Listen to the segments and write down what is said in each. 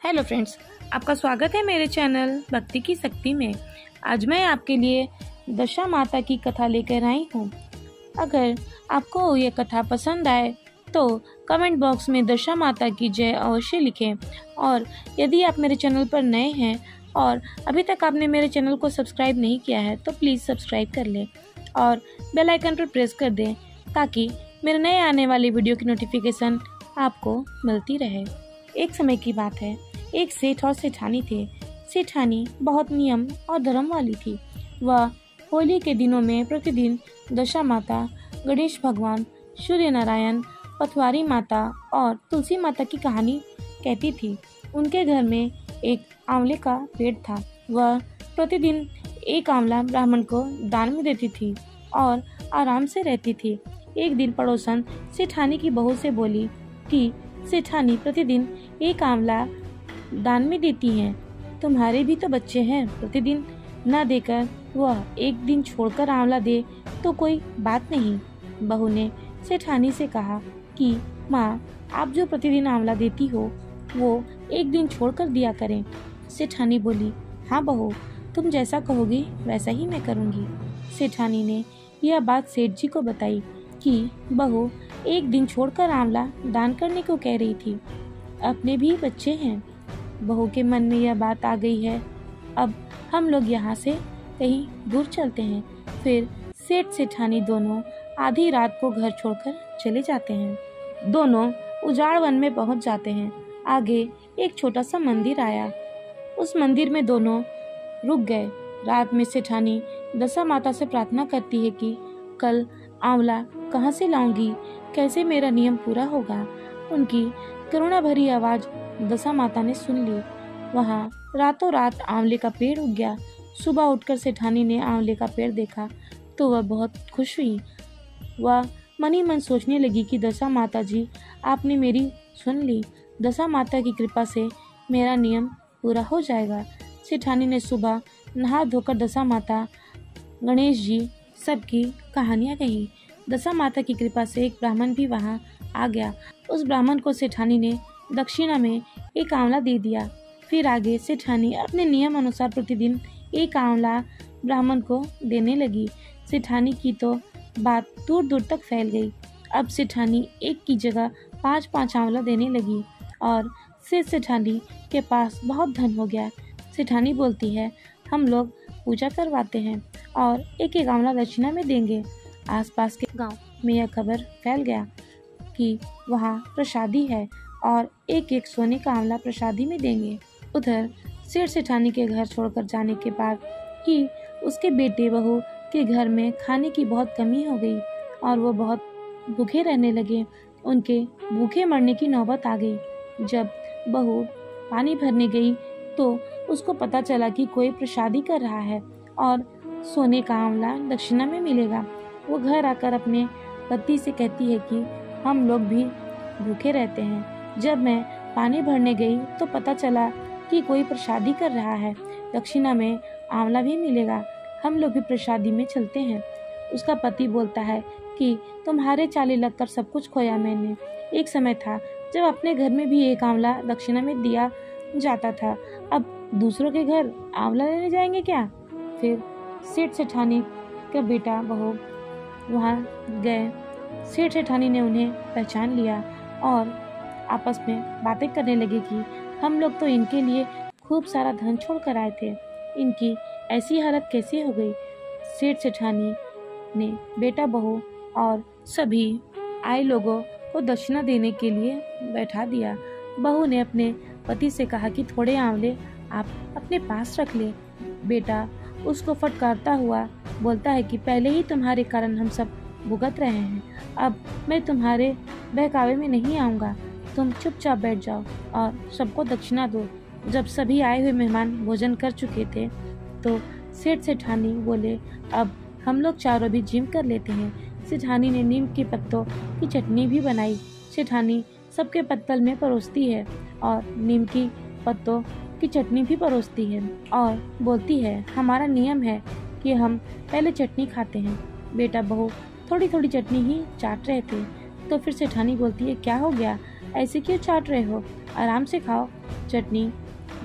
Hello friends, आपका स्वागत है मेरे चैनल भक्ति की शक्ति में। आज मैं आपके लिए दशा माता की कथा लेकर आई हूँ। अगर आपको ये कथा पसंद आए तो कमेंट बॉक्स में दशा माता की जय अवश्य लिखें। और यदि आप मेरे चैनल पर नए हैं और अभी तक आपने मेरे चैनल को सब्सक्राइब नहीं किया है तो प्लीज़ सब्सक्राइब कर लें और बेल आइकन पर प्रेस कर दें ताकि मेरे नए आने वाली वीडियो की नोटिफिकेशन आपको मिलती रहे। एक समय की बात है, एक सेठ और सेठानी थे। सेठानी बहुत नियम और धर्म वाली थी। वह होली के दिनों में प्रतिदिन दशा माता, गणेश भगवान, सूर्य नारायण, पथवारी माता और तुलसी माता की कहानी कहती थी। उनके घर में एक आंवले का पेड़ था। वह प्रतिदिन एक आंवला ब्राह्मण को दान में देती थी और आराम से रहती थी। एक दिन पड़ोसन सेठानी की बहू से बोली कि सेठानी प्रतिदिन एक आंवला दान में देती हैं, तुम्हारे भी तो बच्चे हैं, प्रतिदिन न देकर वह एक दिन छोड़कर आंवला दे तो कोई बात नहीं। बहू ने सेठानी से कहा कि माँ, आप जो प्रतिदिन आंवला देती हो वो एक दिन छोड़कर दिया करें। सेठानी बोली, हाँ बहू, तुम जैसा कहोगी वैसा ही मैं करूँगी। सेठानी ने यह बात सेठ जी को बताई कि बहू एक दिन छोड़कर आंवला दान करने को कह रही थी, अपने भी बच्चे हैं। बहू के मन में यह बात आ गई है, अब हम लोग यहाँ से कहीं दूर चलते हैं। फिर सेठ सेठानी दोनों आधी रात को घर छोड़कर चले जाते हैं। दोनों उजाड़ वन में पहुँच जाते हैं। आगे एक छोटा सा मंदिर आया। उस मंदिर में दोनों रुक गए। रात में सेठानी दशा माता से प्रार्थना करती है कि कल आंवला कहाँ से लाऊंगी, कैसे मेरा नियम पूरा होगा। उनकी करुणा भरी आवाज दशा माता ने सुन ली। वहाँ रातों रात आंवले का पेड़ उग गया। सुबह उठकर सेठानी ने आंवले का पेड़ देखा तो वह बहुत खुश हुई। वह मन ही मन सोचने लगी कि दशा माता जी, आपने मेरी सुन ली। दशा माता की कृपा से मेरा नियम पूरा हो जाएगा। सेठानी ने सुबह नहा धोकर दशा माता, गणेश जी सबकी कहानियाँ कही। दशा माता की कृपा से एक ब्राह्मण भी वहाँ आ गया। उस ब्राह्मण को सेठानी ने दक्षिणा में एक आंवला दे दिया। फिर आगे सेठानी अपने नियम अनुसार प्रतिदिन एक आंवला ब्राह्मण को देने लगी। सेठानी की तो बात दूर दूर तक फैल गई। अब सेठानी एक की जगह 5-5 आंवला देने लगी और सेठानी के पास बहुत धन हो गया। सेठानी बोलती है, हम लोग पूजा करवाते हैं और एक एक आंवला दक्षिणा में देंगे। आसपास के गांव में यह खबर फैल गया कि वहाँ प्रसादी है और एक एक सोने का आंवला प्रसादी में देंगे। उधर सेठ सेठानी के घर छोड़कर जाने के बाद ही उसके बेटे बहू के घर में खाने की बहुत कमी हो गई और वो बहुत भूखे रहने लगे। उनके भूखे मरने की नौबत आ गई। जब बहू पानी भरने गई तो उसको पता चला कि कोई प्रसादी कर रहा है और सोने का आंवला दक्षिणा में मिलेगा। वो घर आकर अपने पति से कहती है कि हम लोग भी भूखे रहते हैं। जब मैं पानी भरने गई तो पता चला कि कोई प्रसादी कर रहा है, दक्षिणा में आंवला भी मिलेगा, हम लोग भी प्रसादी में चलते हैं। उसका पति बोलता है कि तुम्हारे चाले लगकर सब कुछ खोया मैंने। एक समय था जब अपने घर में भी एक आंवला दक्षिणा में दिया जाता था, अब दूसरों के घर आंवला लेने जाएंगे क्या। फिर सेठ सेठानी का बेटा बहू वहाँ गए। सेठ सेठानी ने उन्हें पहचान लिया और आपस में बातें करने लगे कि हम लोग तो इनके लिए खूब सारा धन छोड़ कर आए थे, इनकी ऐसी हालत कैसे हो गई। सेठ सेठानी ने बेटा बहू और सभी आए लोगों को दक्षिणा देने के लिए बैठा दिया। बहू ने अपने पति से कहा कि थोड़े आंवले आप अपने पास रख ले। बेटा उसको फटकारता हुआ बोलता है कि पहले ही तुम्हारे कारण हम सब भुगत रहे हैं, अब मैं तुम्हारे बहकावे में नहीं आऊँगा, तुम चुपचाप बैठ जाओ और सबको दक्षिणा दो। जब सभी आए हुए मेहमान भोजन कर चुके थे तो सेठ सेठानी बोले, अब हम लोग चारों भी जिम कर लेते हैं। सेठानी ने नीम के पत्तों की चटनी भी बनाई। सेठानी सबके पत्तल में परोसती है और नीम की पत्तों की चटनी भी परोसती है और बोलती है, हमारा नियम है कि हम पहले चटनी खाते हैं। बेटा बहू थोड़ी थोड़ी चटनी ही चाट रहे थे तो फिर सेठानी बोलती है, क्या हो गया, ऐसे क्यों चाट रहे हो, आराम से खाओ, चटनी।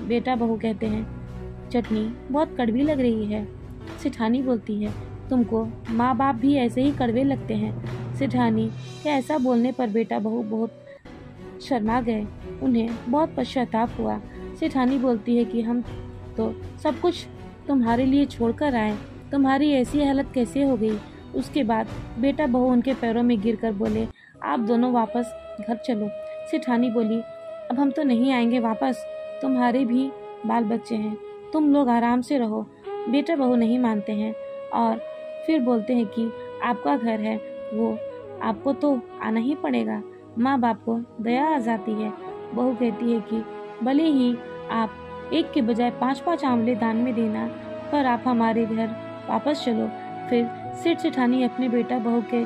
बेटा बहू कहते हैं, चटनी बहुत कड़वी लग रही है। सेठानी बोलती है, तुमको माँ बाप भी ऐसे ही कड़वे लगते हैं। सेठानी के ऐसा बोलने पर बेटा बहू बहुत शर्मा गए। उन्हें बहुत पश्चाताप हुआ। सेठानी बोलती है कि हम तो सब कुछ तुम्हारे लिए छोड़कर आए, तुम्हारी ऐसी हालत कैसे हो गई। उसके बाद बेटा बहू उनके पैरों में गिरकर बोले, आप दोनों वापस घर चलो। सेठानी बोली, अब हम तो नहीं आएंगे वापस, तुम्हारे भी बाल बच्चे हैं, तुम लोग आराम से रहो। बेटा बहू नहीं मानते हैं और फिर बोलते हैं कि आपका घर है, वो आपको तो आना ही पड़ेगा। माँ बाप को दया आ जाती है। बहू कहती है कि भले ही आप एक के बजाय 5-5 आंवले दान में देना, पर आप हमारे घर वापस चलो। फिर सेठ सेठानी अपने बेटा बहू के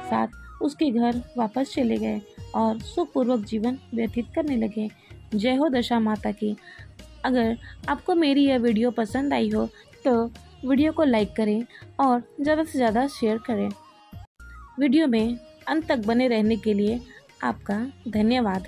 साथ उसके घर वापस चले गए और सुखपूर्वक जीवन व्यतीत करने लगे। जय हो दशा माता की। अगर आपको मेरी यह वीडियो पसंद आई हो तो वीडियो को लाइक करें और ज़्यादा से ज़्यादा शेयर करें। वीडियो में अंत तक बने रहने के लिए आपका धन्यवाद।